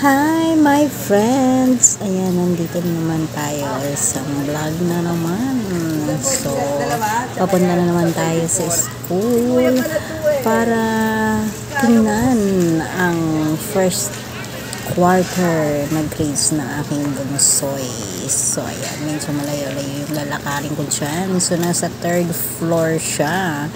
Hi my friends! Ayan, nandito naman tayo sa vlog na naman. So, papunta na naman tayo sa school para tingnan ang first quarter na grades na aking bunsoy. So, ayan, medyo malayo-layo yung lalakarin ko dyan. So, nasa third floor siya.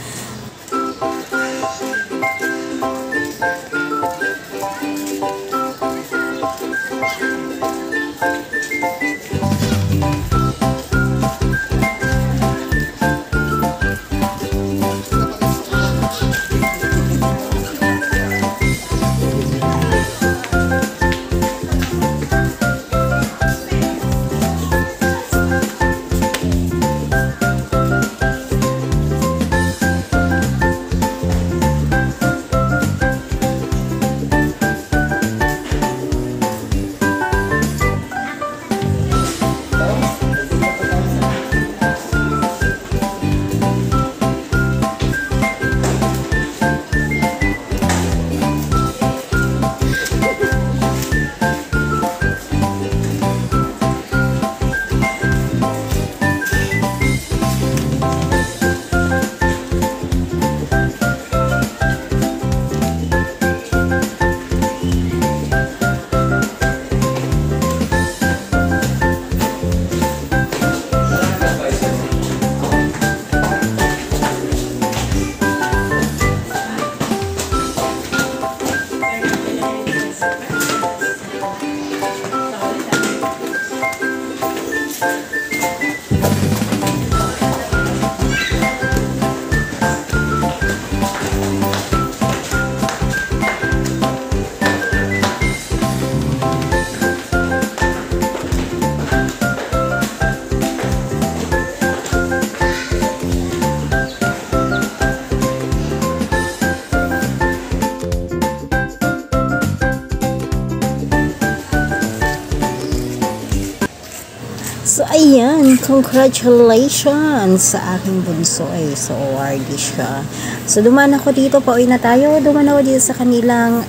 So, ayan, congratulations sa aking bunsoy. So, awardee siya. So, dumaan ako dito, pauwi na tayo. Dumaan ako dito sa kanilang,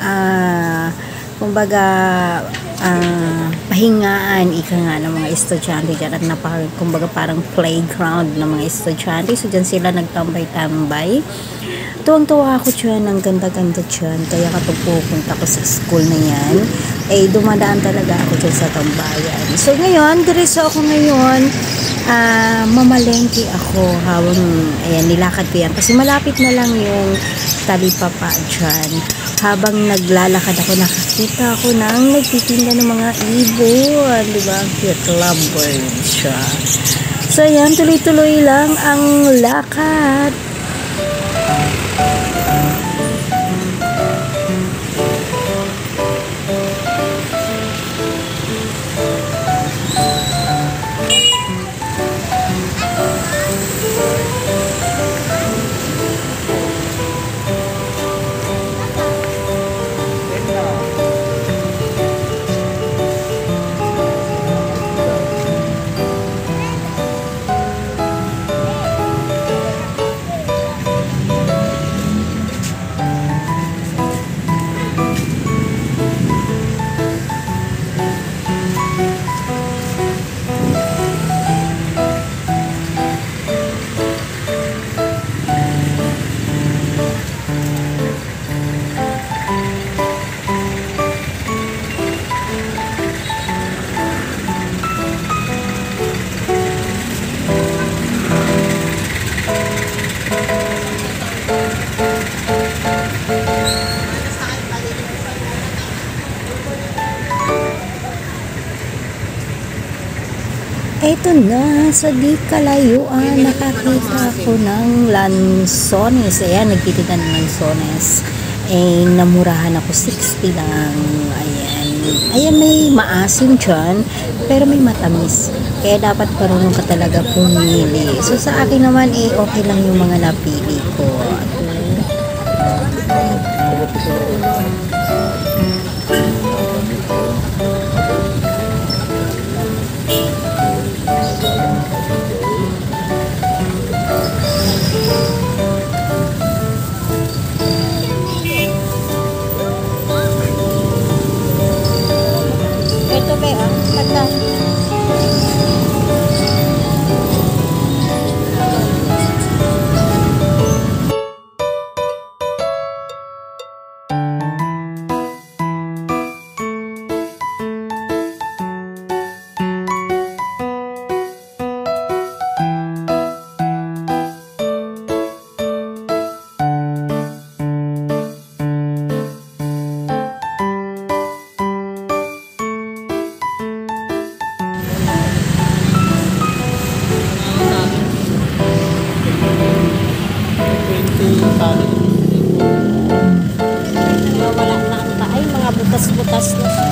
kumbaga, pahingaan, ika nga ng mga estudyante dyan. At kumbaga, parang playground ng mga estudyante. So, dyan sila nagtambay-tambay. Tuwang-tuwa ako dyan, ang ganda-ganda dyan. Kaya kapag pupunta ko sa school na yan, dumadaan talaga ako dyan sa tambayan. So ngayon, diretso ako ngayon, mamalengke ako habang, ayan, nilakad ko yan. Kasi malapit na lang yung talipapa dyan. Habang naglalakad ako, nakakita ako ng nagtitinda ng mga ibon. Diba? Cute lovebird siya. So ayan, tuloy-tuloy lang ang lakad. Eto na, sa di kalayuan, nakakita ko ng lansones. Ayan, nagtitinda ng lansones. Namurahan ako, 60 lang. Ayan. Ayan, may maasim dyan, pero may matamis. Kaya dapat parunong ka talaga pumili. So, sa akin naman, okay lang yung mga napili ko. butas-butas na siya.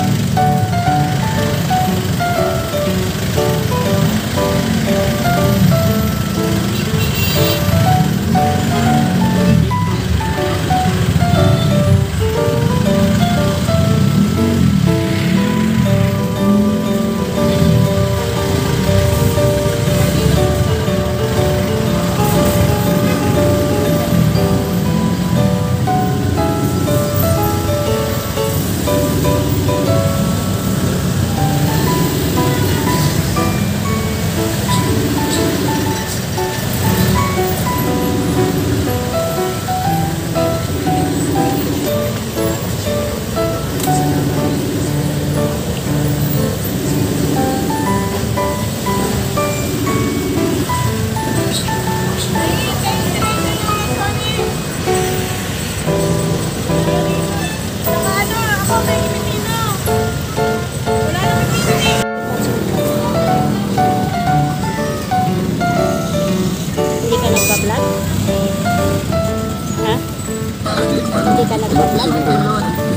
Hindi ka nag-vlog?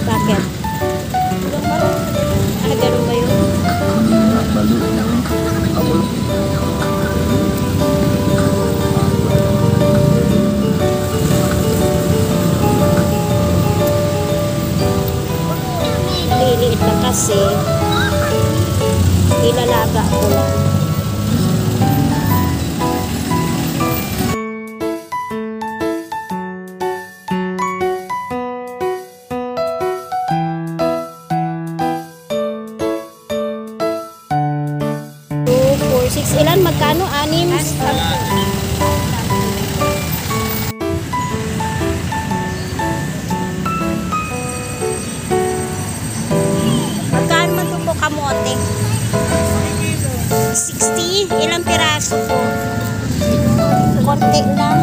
Bakit? Ganun ba yun? Liliit na kasi. Ilalaga ko lang. Ilan? Magkano? 6? Magkano man ito po kamote? 60? Ilang piraso po? Konti lang.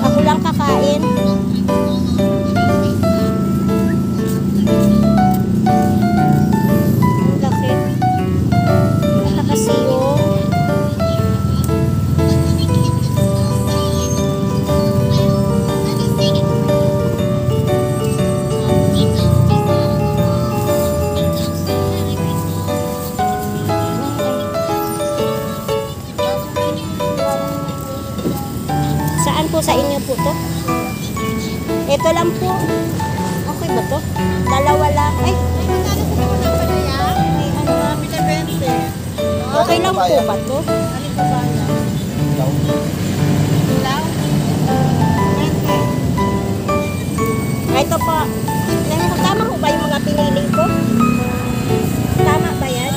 Ako lang kakain. Saan po sa inyo po to? Ito lang po. Okay ba to? Dalawa lang. Ay, okay lang po ba to? Ito po. Tama ko ba yung mga pinili ko? Tama ba yan?